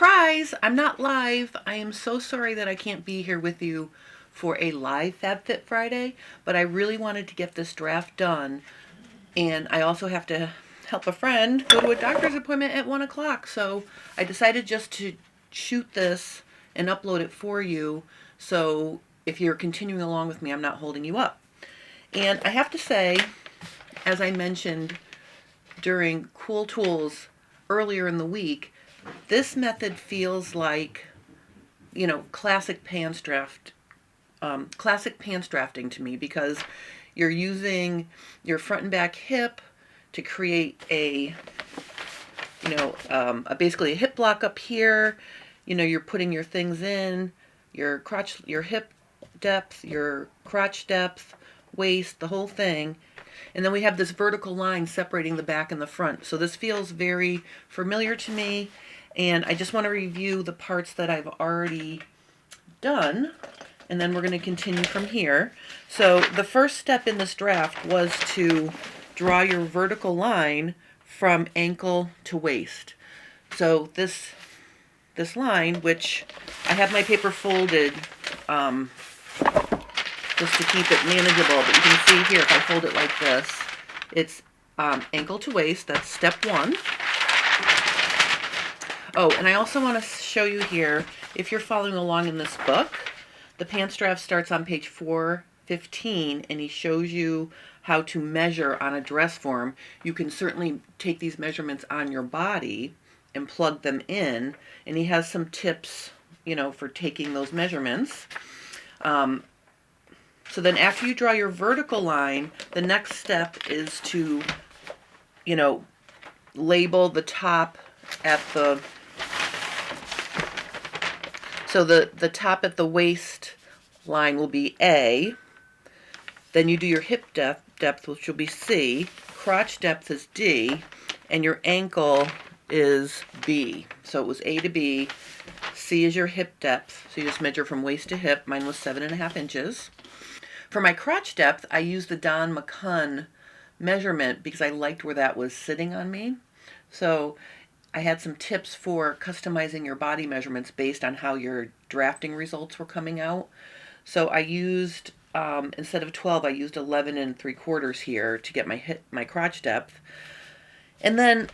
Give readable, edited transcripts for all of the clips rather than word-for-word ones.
Surprise! I'm not live. I am so sorry that I can't be here with you for a live Fab Fit Friday, but I really wanted to get this draft done. And I also have to help a friend go to a doctor's appointment at 1 o'clock. So I decided just to shoot this and upload it for you. So if you're continuing along with me, I'm not holding you up. And I have to say, as I mentioned during Cool Tools earlier in the week, this method feels like, you know, classic pants drafting to me, because you're using your front and back hip to create a, basically a hip block up here. You know, you're putting your things in, your crotch, your hip depth, your crotch depth, waist, the whole thing. And then we have this vertical line separating the back and the front. So this feels very familiar to me. And I just want to review the parts that I've already done. And then we're going to continue from here. So the first step in this draft was to draw your vertical line from ankle to waist. So this line, which I have my paper folded just to keep it manageable, but you can see here, if I fold it like this, it's ankle to waist. That's step one. Oh, and I also want to show you here, if you're following along in this book, the pants draft starts on page 415, and he shows you how to measure on a dress form. You can certainly take these measurements on your body and plug them in, and he has some tips, you know, for taking those measurements. So then after you draw your vertical line, the next step is to, you know, label the top at the, so the top at the waist line will be A. Then you do your hip depth, which will be C. Crotch depth is D. And your ankle is B. So it was A to B. C is your hip depth. So you just measure from waist to hip. Mine was 7.5 inches. For my crotch depth, I used the Don McCunn measurement because I liked where that was sitting on me. So I had some tips for customizing your body measurements based on how your drafting results were coming out. So I used, instead of 12, I used 11 3/4 here to get my crotch depth. And then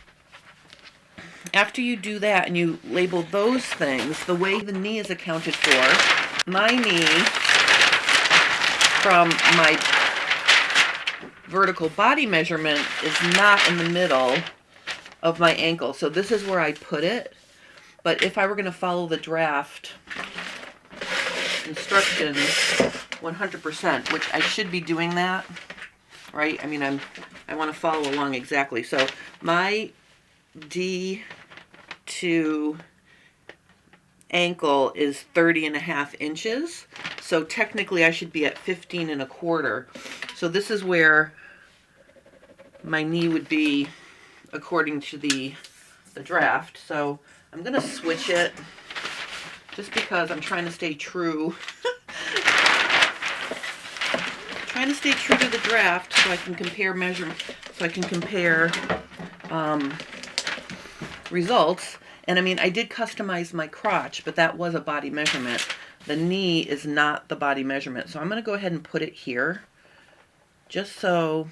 after you do that and you label those things, the way the knee is accounted for, my knee from my vertical body measurement is not in the middle of my ankle. So this is where I put it. But if I were going to follow the draft instructions 100%, which I should be doing that, right? I mean, I want to follow along exactly. So my D to ankle is 30.5 inches. So technically I should be at 15.25. So this is where my knee would be according to the draft. So I'm going to switch it just because I'm trying to stay true. Trying to stay true to the draft so I can compare measurements, so I can compare results. And I mean, I did customize my crotch, but that was a body measurement. The knee is not the body measurement. So I'm going to go ahead and put it here just so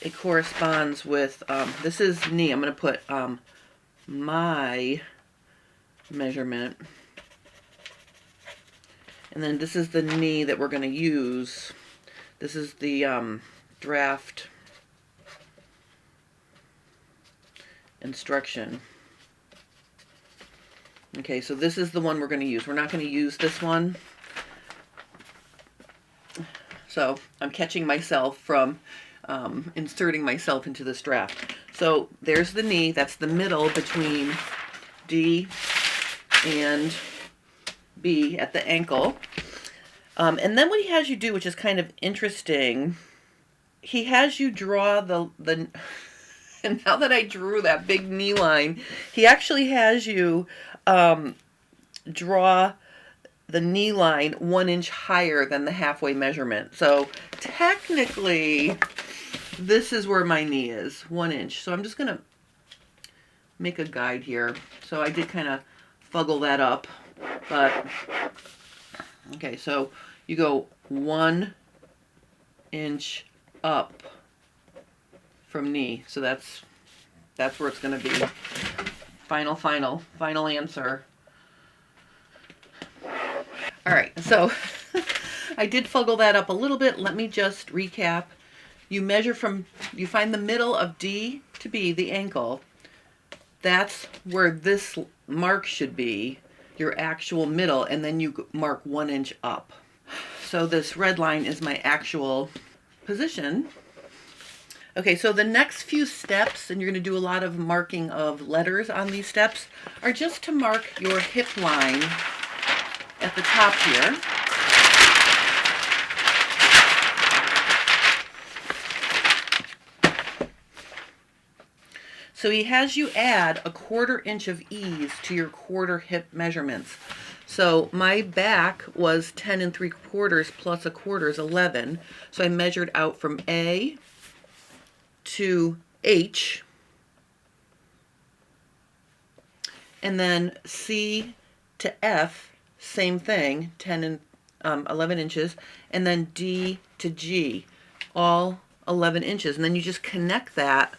it corresponds with, this is knee. I'm going to put my measurement. And then this is the knee that we're going to use. This is the draft instruction. Okay, so this is the one we're going to use. We're not going to use this one. So I'm catching myself from inserting myself into this draft. So there's the knee. That's the middle between D and B at the ankle. And then what he has you do, which is kind of interesting, he has you draw the and now that I drew that big knee line, he actually has you draw the knee line 1 inch higher than the halfway measurement. So technically, this is where my knee is, 1 inch. So I'm just going to make a guide here. So I did kind of fuggle that up, but okay, so you go 1 inch up from knee. So that's where it's going to be. Final answer. All right, so I did fuggle that up a little bit. Let me just recap. You measure you find the middle of D to B, the ankle. That's where this mark should be, your actual middle, and then you mark 1 inch up. So this red line is my actual position. Okay, so the next few steps, and you're going to do a lot of marking of letters on these steps, are just to mark your hip line at the top here. So he has you add a 1/4 inch of ease to your quarter hip measurements. So my back was 10 3/4 plus 1/4 is 11. So I measured out from A to H, and then C to F, same thing, 10 and 11 inches, and then D to G, all 11 inches. And then you just connect that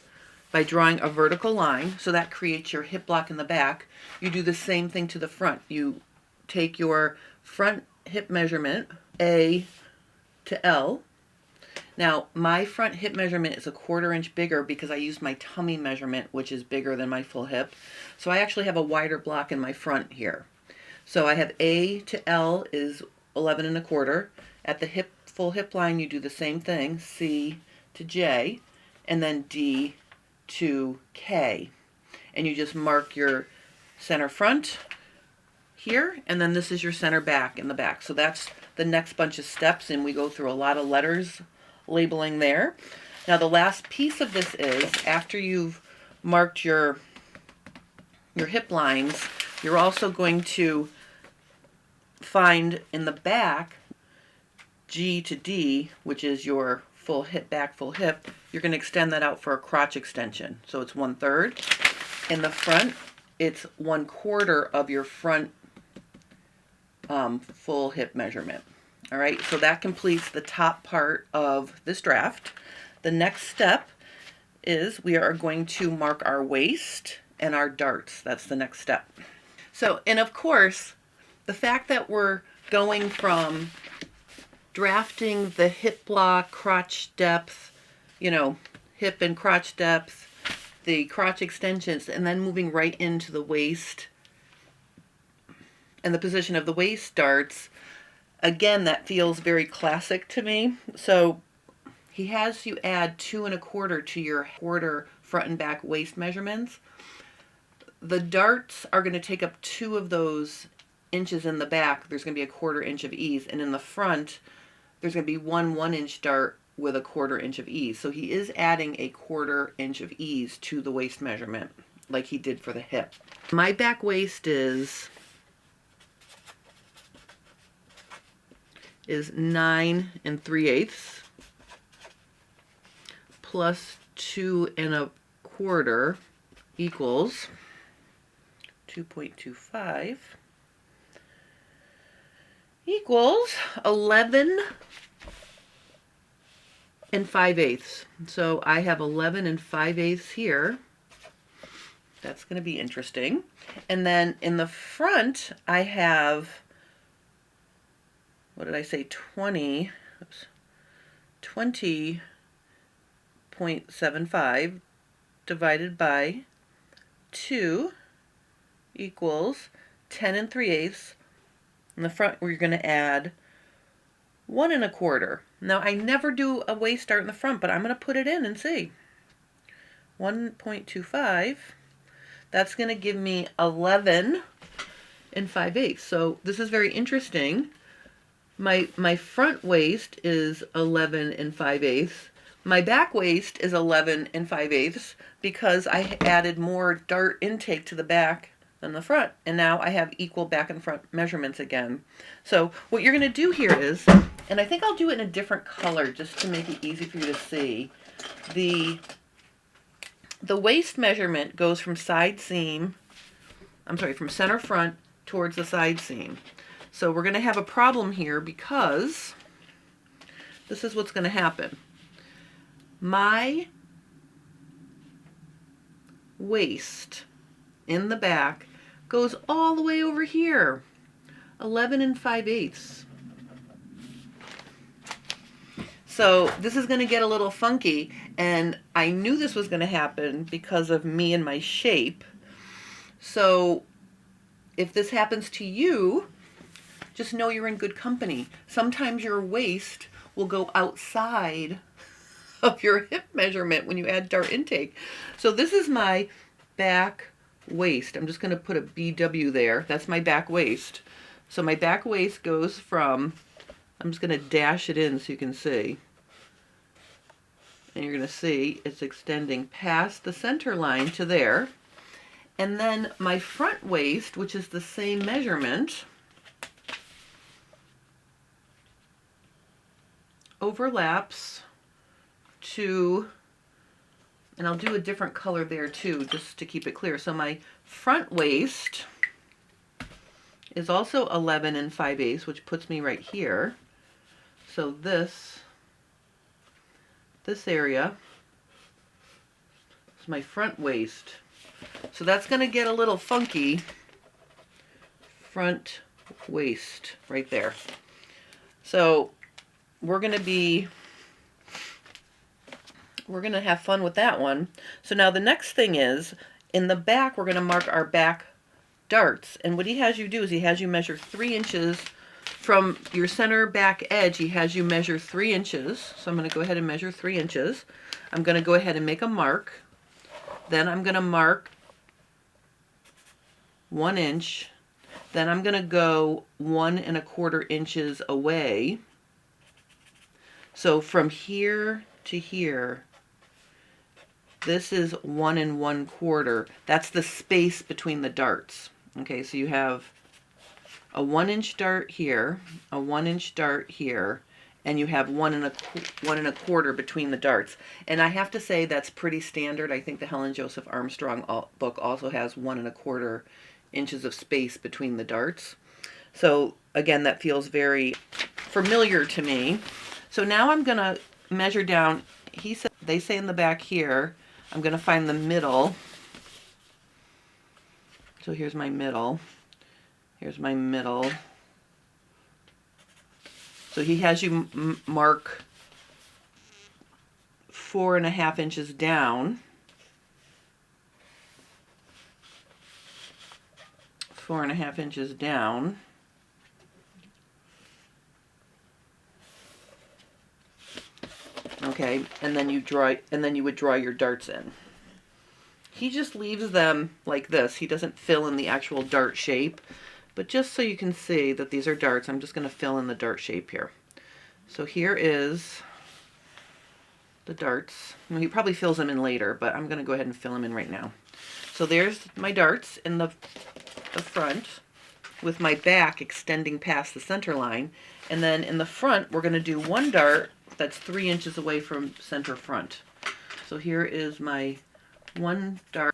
by drawing a vertical line, so that creates your hip block in the back. You do the same thing to the front. You take your front hip measurement, A to L. Now, my front hip measurement is a 1/4 inch bigger because I used my tummy measurement, which is bigger than my full hip. So I actually have a wider block in my front here. So I have A to L is 11 1/4. At the full hip line, you do the same thing, C to J, and then D to K. And you just mark your center front here, and then this is your center back in the back. So that's the next bunch of steps, and we go through a lot of letters labeling there. Now the last piece of this is, after you've marked your hip lines, you're also going to find in the back G to D, which is your full hip, back full hip. You're going to extend that out for a crotch extension. So it's 1/3. In the front, it's 1/4 of your front full hip measurement. All right, so that completes the top part of this draft. The next step is we are going to mark our waist and our darts. That's the next step. So, and of course, the fact that we're going from drafting the hip block, crotch depth, hip and crotch depth, the crotch extensions, and then moving right into the waist and the position of the waist darts, again, that feels very classic to me. So he has you add 2 1/4 to your 1/4 front and back waist measurements. The darts are going to take up 2 of those inches in the back. There's going to be a 1/4 inch of ease, and in the front, there's going to be 1 inch dart with a 1/4 inch of ease. So he is adding a 1/4 inch of ease to the waist measurement, like he did for the hip. My back waist is 9 3/8 plus 2 1/4 equals 2.25 equals 11 5/8. So I have 11 5/8 here. That's going to be interesting. And then in the front, I have, what did I say, 20.75 divided by 2 equals 10 3/8. In the front, we're going to add 1 1/4. Now, I never do a waist dart in the front, but I'm going to put it in and see. 1.25. That's going to give me 11 5/8. So this is very interesting. My front waist is 11 5/8. My back waist is 11 5/8 because I added more dart intake to the back than the front. And now I have equal back and front measurements again. So what you're going to do here is, and I think I'll do it in a different color just to make it easy for you to see, the The waist measurement goes from side seam, from center front towards the side seam. So we're going to have a problem here because this is what's going to happen. My waist in the back goes all the way over here, 11 5/8. So this is going to get a little funky, and I knew this was going to happen because of me and my shape. So if this happens to you, just know you're in good company. Sometimes your waist will go outside of your hip measurement when you add dart intake. So this is my back waist. I'm just going to put a BW there. That's my back waist. So my back waist goes from, I'm just going to dash it in so you can see. And you're going to see it's extending past the center line to there. And then my front waist, which is the same measurement, overlaps to, and I'll do a different color there too, just to keep it clear. So my front waist is also 11 5/8, which puts me right here. So this area is my front waist. So that's going to get a little funky. Front waist right there. So we're going to have fun with that one. So now the next thing is, in the back, we're going to mark our back darts. And what he has you do is he has you measure 3 inches from your center back edge. He has you measure 3 inches. So I'm going to go ahead and measure 3 inches. I'm going to go ahead and make a mark. Then I'm going to mark 1 inch. Then I'm going to go 1 1/4 inches away. So from here to here, this is 1 1/4. That's the space between the darts. Okay, so you have a 1 inch dart here, a 1 inch dart here, and you have 1 1/4 between the darts. And I have to say that's pretty standard. I think the Helen Joseph Armstrong book also has 1 1/4 inches of space between the darts. So again, that feels very familiar to me. So now I'm going to measure down. They say in the back here, I'm going to find the middle. So here's my middle. Here's my middle. So he has you mark 4 1/2 inches down. 4 1/2 inches down. Okay, and then you would draw your darts in. He just leaves them like this. He doesn't fill in the actual dart shape, but just so you can see that these are darts, I'm just going to fill in the dart shape here. So here is the darts. Well, he probably fills them in later, but I'm going to go ahead and fill them in right now. So there's my darts in the front with my back extending past the center line. And then in the front, we're going to do 1 dart that's 3 inches away from center front. So here is my 1 dart.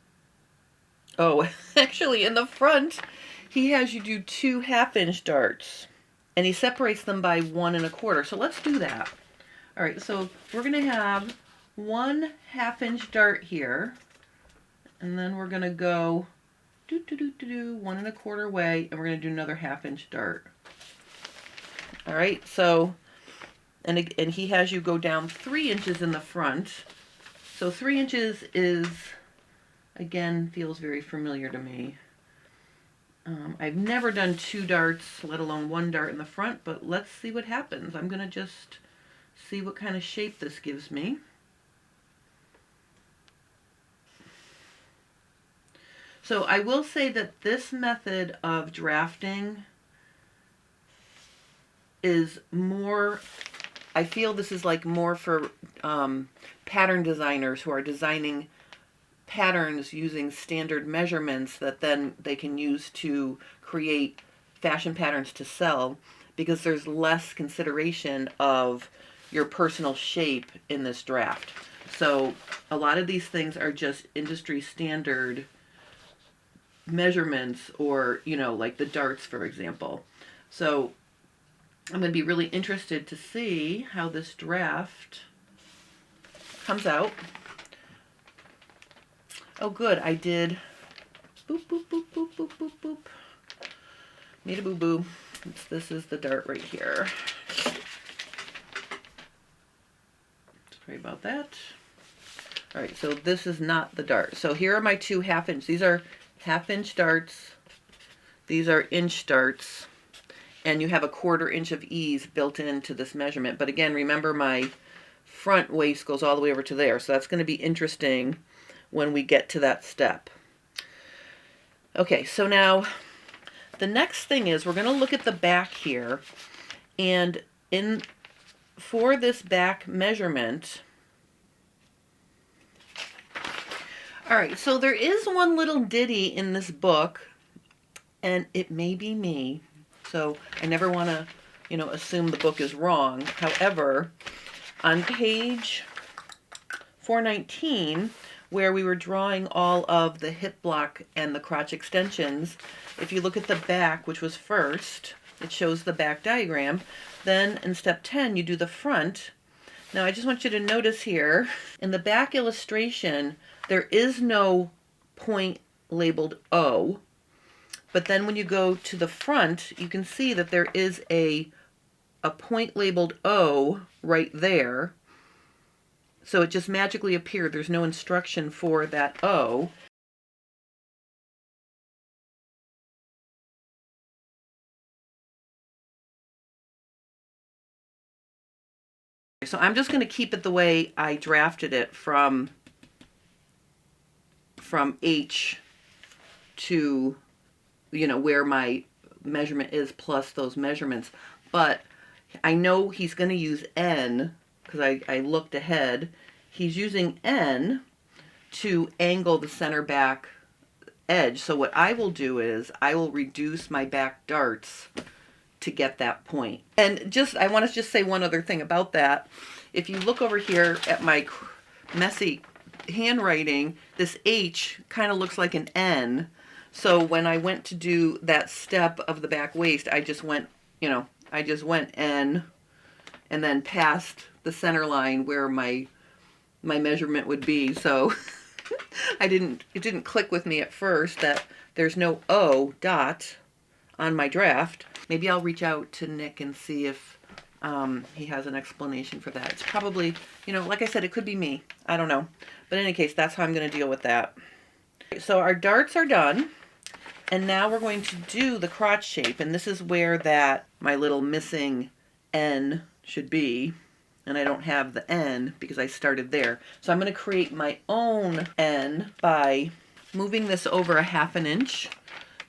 Oh, actually in the front, he has you do 2 1/2 inch darts. And he separates them by 1 1/4. So let's do that. All right, so we're going to have 1 1/2 inch dart here. And then we're going to go 1 1/4 away, and we're going to do another 1/2 inch dart. All right, so, and he has you go down 3 inches in the front. So 3 inches is, again, feels very familiar to me. I've never done 2 darts, let alone 1 dart in the front, but let's see what happens. I'm going to just see what kind of shape this gives me. So I will say that this method of drafting is more, I feel this is like more for pattern designers who are designing patterns using standard measurements that then they can use to create fashion patterns to sell, because there's less consideration of your personal shape in this draft. So a lot of these things are just industry standard measurements, or, you know, like the darts, for example. So I'm going to be really interested to see how this draft comes out. Oh, good. I did boop, boop, boop, boop, boop, boop, boop. Made a boo-boo. This is the dart right here. Sorry about that. All right, so this is not the dart. So here are my two half-inch. These are half-inch darts. These are inch darts. And you have a 1/4 inch of ease built into this measurement. But again, remember my front waist goes all the way over to there. So that's going to be interesting when we get to that step. Okay, so now the next thing is we're going to look at the back here. And for this back measurement, all right, so there is one little ditty in this book, and it may be me. So I never want to, you know, assume the book is wrong. However, on page 419, where we were drawing all of the hip block and the crotch extensions, if you look at the back, which was first, it shows the back diagram. Then in step 10, you do the front. Now I just want you to notice here, in the back illustration, there is no point labeled O. But then when you go to the front, you can see that there is a point labeled O right there. So it just magically appeared. There's no instruction for that O. So I'm just going to keep it the way I drafted it from H to, you know, where my measurement is plus those measurements. But I know he's going to use N, because I looked ahead. He's using N to angle the center back edge. So what I will do is I will reduce my back darts to get that point. And just, I want to just say one other thing about that. If you look over here at my messy handwriting, this H kind of looks like an N. So when I went to do that step of the back waist, I just went, you know, I just went N and then past the center line where my measurement would be. So it didn't click with me at first that there's no O dot on my draft. Maybe I'll reach out to Nick and see if he has an explanation for that. It's probably, you know, like I said, it could be me. I don't know. But in any case, that's how I'm going to deal with that. So our darts are done. And now we're going to do the crotch shape. And this is where that, my little missing N should be. And I don't have the N because I started there. So I'm going to create my own N by moving this over 1/2 inch.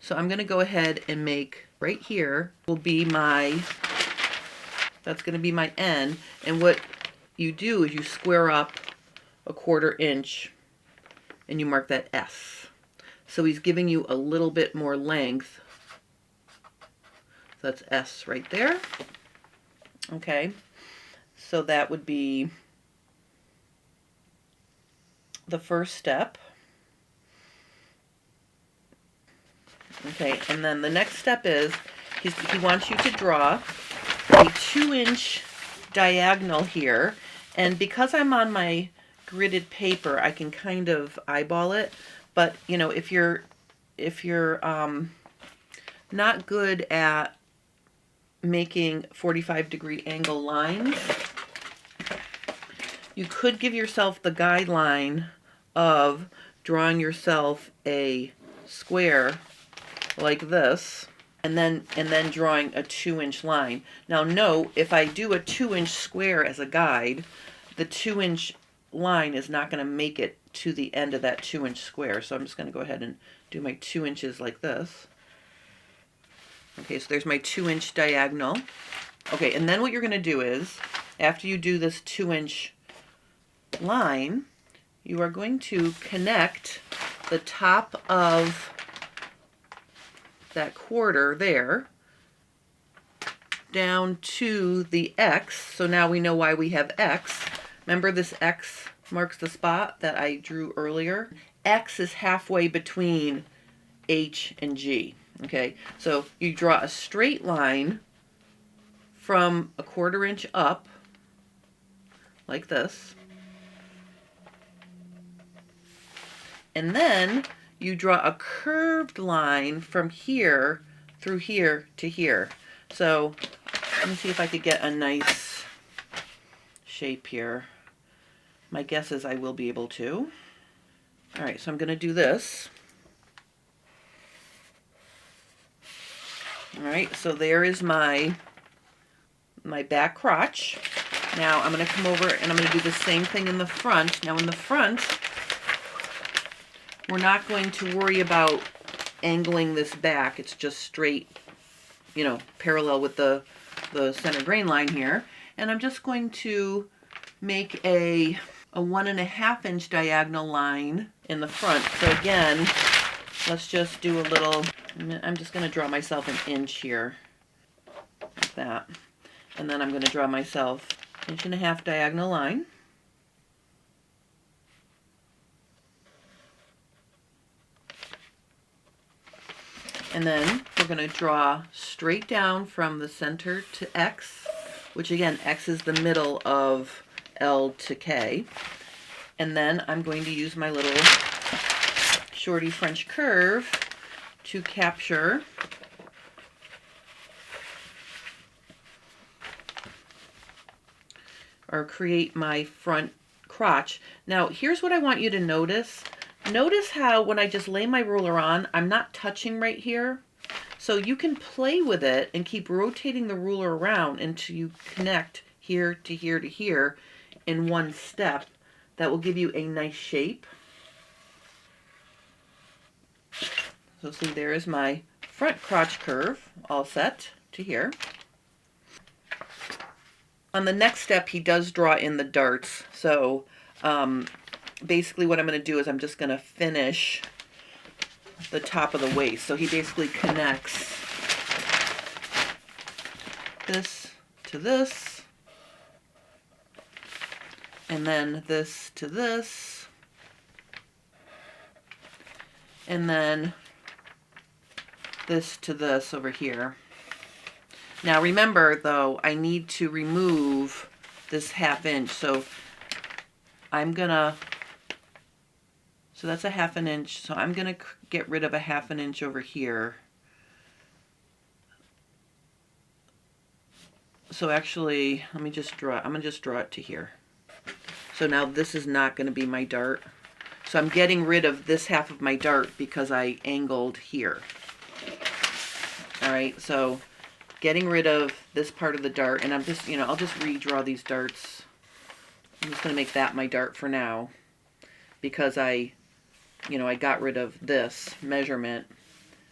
So I'm going to go ahead and make right here will be my, that's going to be my N. And what you do is you square up 1/4 inch and you mark that S. So he's giving you a little bit more length. So that's S right there. Okay. So that would be the first step. Okay, and then the next step is he wants you to draw a 2-inch diagonal here. And because I'm on my gridded paper, I can kind of eyeball it. But, you know, if you're not good at making 45-degree angle lines, you could give yourself the guideline of drawing yourself a square like this, and then drawing a 2-inch line. Now note, if I do a 2-inch square as a guide, the 2-inch line is not going to make it to the end of that 2-inch square. So I'm just going to go ahead and do my 2 inches like this. Okay, so there's my 2-inch diagonal. Okay, and then what you're going to do is, after you do this 2-inch line, you are going to connect the top of that 1/4 there down to the X. So now we know why we have X. Remember this X marks the spot that I drew earlier. X is halfway between H and G. Okay, so you draw a straight line from a 1/4 inch up, like this. And then you draw a curved line from here through here to here. So let me see if I could get a nice shape here. My guess is I will be able to. All right, so I'm going to do this. All right, so there is my back crotch. Now I'm going to come over and I'm going to do the same thing in the front. Now in the front, we're not going to worry about angling this back. It's just straight, you know, parallel with the center grain line here. And I'm just going to make a 1.5 inch diagonal line in the front. So again, let's just do a little, I'm just going to draw myself an inch here, like that. And then I'm going to draw myself 1.5 inch diagonal line. And then we're going to draw straight down from the center to X, which again, X is the middle of L to K. And then I'm going to use my little shorty French curve to capture or create my front crotch. Now, here's what I want you to notice. Notice how when I just lay my ruler on, I'm not touching right here. So you can play with it and keep rotating the ruler around until you connect here to here to here in one step. That will give you a nice shape. So see, there is my front crotch curve all set to here. On the next step, he does draw in the darts. So basically what I'm going to do is I'm just going to finish the top of the waist. So he basically connects this to this, and then this to this, and then this to this over here. Now remember though, I need to remove this 1/2 inch. So I'm gonna, so that's a 1/2 inch. So I'm gonna get rid of a 1/2 inch over here. So actually, let me just draw, I'm gonna just draw it to here. So now this is not gonna be my dart. So I'm getting rid of this half of my dart because I angled here. All right, so getting rid of this part of the dart, and I'm just, you know, I'll just redraw these darts. I'm just gonna make that my dart for now because I got rid of this measurement,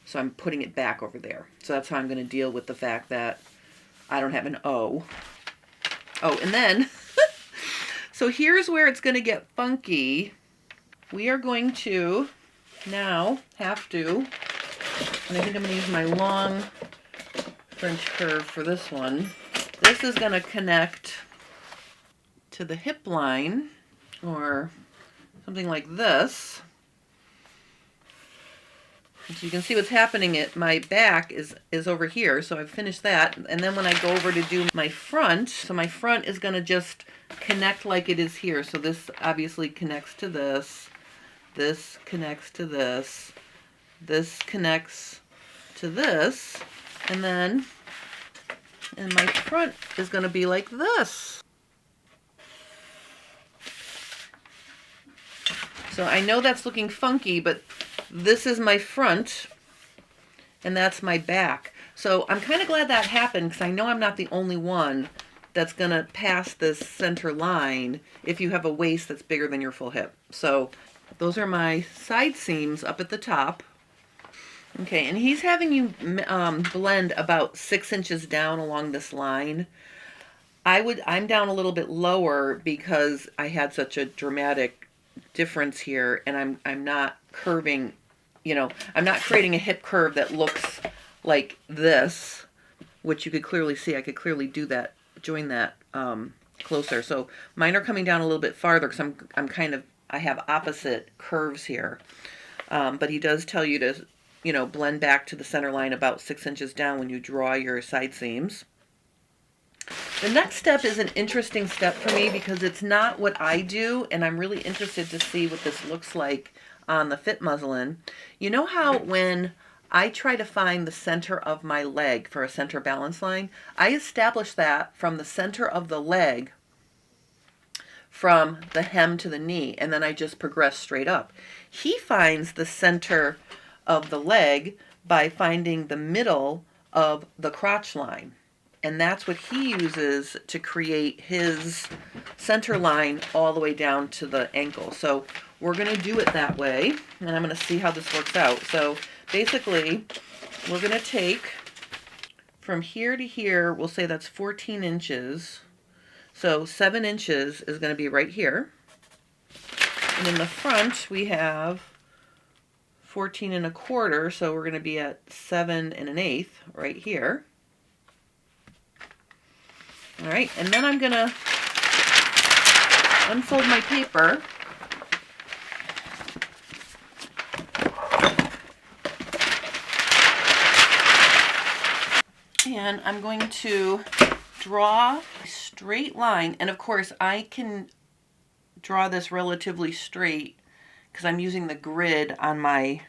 so I'm putting it back over there. So that's how I'm gonna deal with the fact that I don't have an O. Oh, and then, so here's where it's gonna get funky. We are going to now have to, and I think I'm gonna use my long French curve for this one. This is gonna connect to the hip line or something like this. So you can see what's happening at my back is over here. So I've finished that. And then when I go over to do my front, so my front is gonna just connect like it is here. So this obviously connects to this. This connects to this. This connects to this. And then, and my front is gonna be like this. So I know that's looking funky, but this is my front and that's my back. So I'm kind of glad that happened because I know I'm not the only one that's gonna pass this center line if you have a waist that's bigger than your full hip. So those are my side seams up at the top. Okay, and he's having you blend about 6 inches down along this line. I'm down a little bit lower because I had such a dramatic difference here, and I'm not curving, you know, I'm not creating a hip curve that looks like this, which you could clearly see. I could clearly do that, join that closer. So mine are coming down a little bit farther because I have opposite curves here. But he does tell you to, blend back to the center line about 6 inches down when you draw your side seams. The next step is an interesting step for me because it's not what I do, and I'm really interested to see what this looks like on the fit muslin. You know how when I try to find the center of my leg for a center balance line, I establish that from the center of the leg from the hem to the knee, and then I just progress straight up. He finds the center of the leg by finding the middle of the crotch line. And that's what he uses to create his center line all the way down to the ankle. So we're going to do it that way, and I'm going to see how this works out. So basically, we're going to take from here to here, we'll say that's 14 inches. So 7 inches is going to be right here. And in the front, we have 14 1/4, so we're going to be at 7 1/8 right here. All right, and then I'm going to unfold my paper. And I'm going to draw a straight line. And of course, I can draw this relatively straight because I'm using the grid on my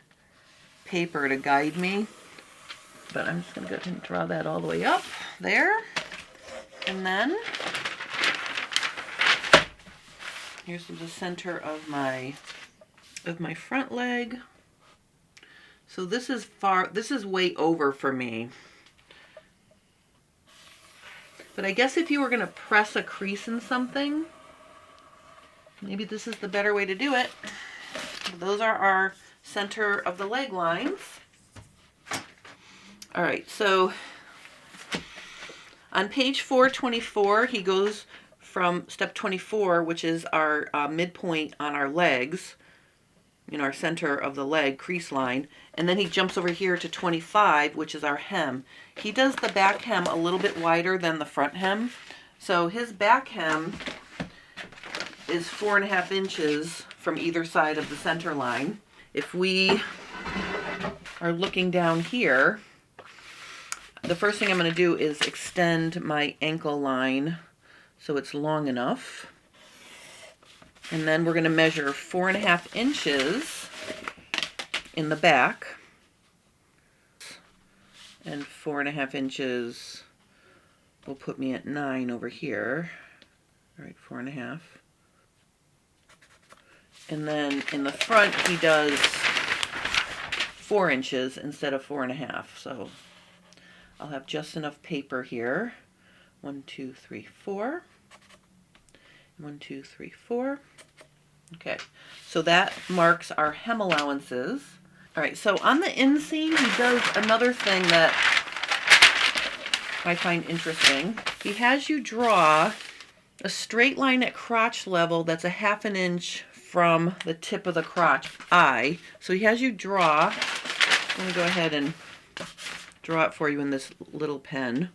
paper to guide me. But I'm just going to go ahead and draw that all the way up there. And then here's the center of my front leg. So this is way over for me. But I guess if you were going to press a crease in something, maybe this is the better way to do it. Those are our center of the leg lines. All right, so on page 424, he goes from step 24, which is our midpoint on our legs, our center of the leg crease line, and then he jumps over here to 25, which is our hem. He does the back hem a little bit wider than the front hem, so his back hem is 4 1/2 inches from either side of the center line. If we are looking down here, the first thing I'm going to do is extend my ankle line so it's long enough. And then we're going to measure 4 1/2 inches in the back. And 4 1/2 inches will put me at 9 over here. All right, 4 1/2. And then in the front, he does 4 inches instead of 4 1/2. So I'll have just enough paper here. 1, 2, 3, 4. 1, 2, 3, 4. Okay, so that marks our hem allowances. All right, so on the inseam, he does another thing that I find interesting. He has you draw a straight line at crotch level that's a 1/2 inch from the tip of the crotch eye. So he has you draw, let me go ahead and draw it for you in this little pen.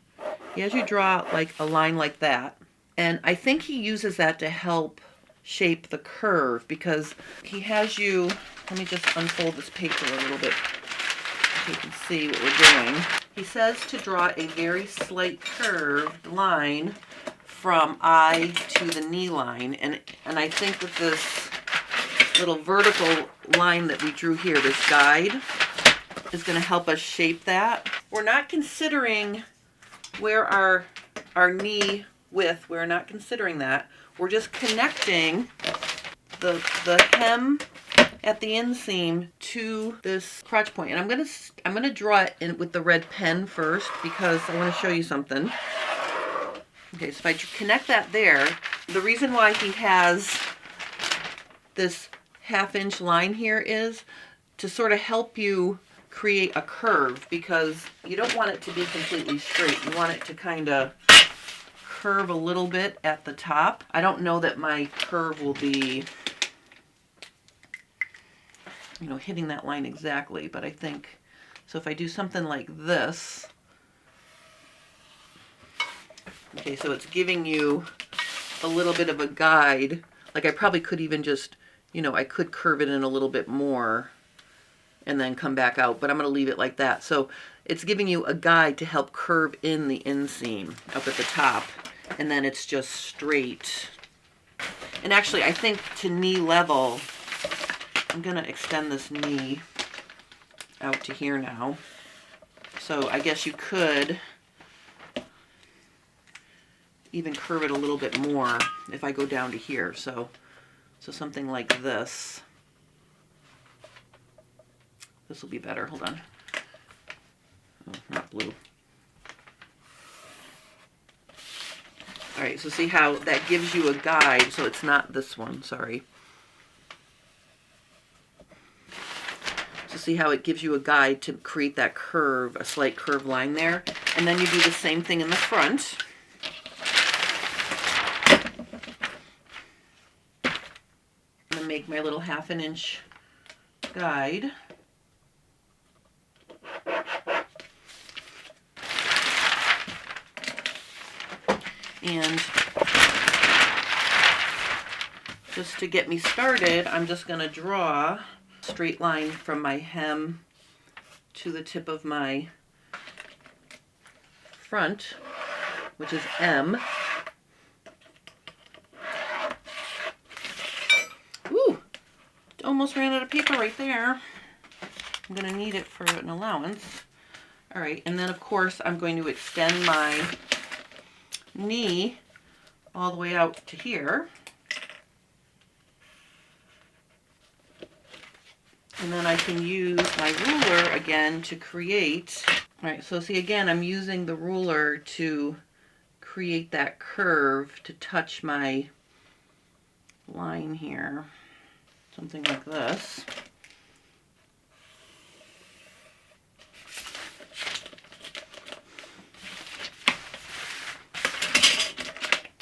He has you draw like a line like that. And I think he uses that to help shape the curve because he has you, let me just unfold this paper a little bit so you can see what we're doing. He says to draw a very slight curved line from eye to the knee line. And I think that this little vertical line that we drew here, this guide, is going to help us shape that. We're not considering where our knee width, we're not considering that. We're just connecting the hem at the inseam to this crotch point. And I'm gonna draw it in with the red pen first because I want to show you something. Okay, so if I connect that there, the reason why he has this 1/2 inch line here is to sort of help you create a curve because you don't want it to be completely straight. You want it to kind of curve a little bit at the top. I don't know that my curve will be, hitting that line exactly, but I think, so if I do something like this, okay, so it's giving you a little bit of a guide. Like I probably could even just, you know, I could curve it in a little bit more and then come back out, but I'm going to leave it like that. So it's giving you a guide to help curve in the inseam up at the top, and then it's just straight. And actually, I think to knee level, I'm going to extend this knee out to here now. So I guess you could even curve it a little bit more if I go down to here. So something like this. This will be better. Hold on. Oh, not blue. All right, so see how that gives you a guide. So it's not this one, sorry. So see how it gives you a guide to create that curve, a slight curve line there. And then you do the same thing in the front. I'm going to make my little 1/2 inch guide. And just to get me started, I'm just going to draw a straight line from my hem to the tip of my front, which is M. Ooh, almost ran out of paper right there. I'm going to need it for an allowance. All right, and then of course I'm going to extend my knee all the way out to here. And then I can use my ruler again to create. All right, so see again, I'm using the ruler to create that curve to touch my line here. Something like this.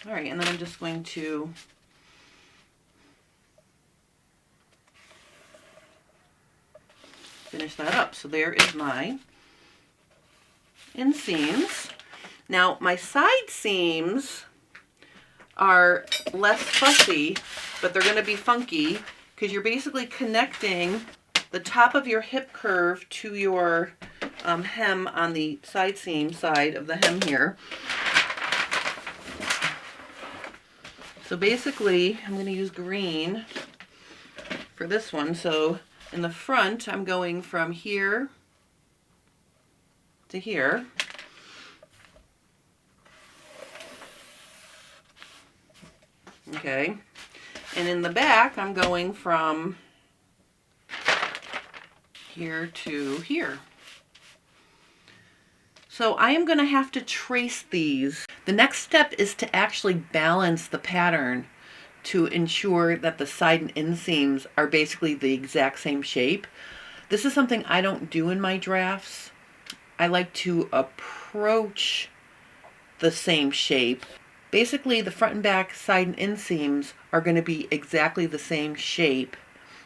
All right, and then I'm just going to finish that up. So there is my inseams. Now my side seams are less fussy, but they're going to be funky because you're basically connecting the top of your hip curve to your hem on the side seam side of the hem here. So basically, I'm going to use green for this one. So in the front, I'm going from here to here. Okay. And in the back, I'm going from here to here. So I am going to have to trace these. The next step is to actually balance the pattern to ensure that the side and inseams are basically the exact same shape. This is something I don't do in my drafts. I like to approach the same shape. Basically, the front and back side and inseams are going to be exactly the same shape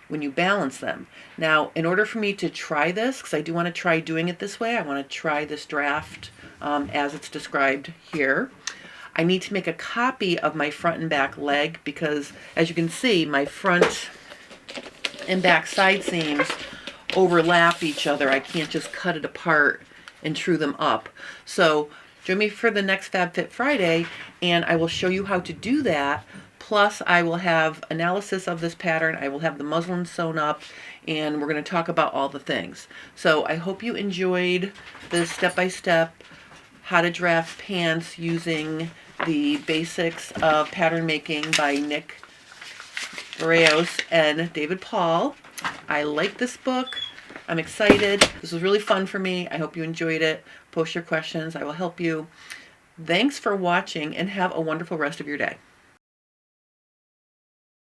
when you balance them. Now, in order for me to try this, because I do want to try doing it this way, I want to try this draft as it's described here. I need to make a copy of my front and back leg because, as you can see, my front and back side seams overlap each other. I can't just cut it apart and true them up. So join me for the next Fab Fit Friday, and I will show you how to do that. Plus, I will have analysis of this pattern. I will have the muslin sewn up, and we're going to talk about all the things. So I hope you enjoyed this step-by-step how to draft pants using the basics of pattern making by Nick Verreos and David Paul. I like this book. I'm excited. This was really fun for me. I hope you enjoyed it. Post your questions. I will help you. Thanks for watching, and have a wonderful rest of your day.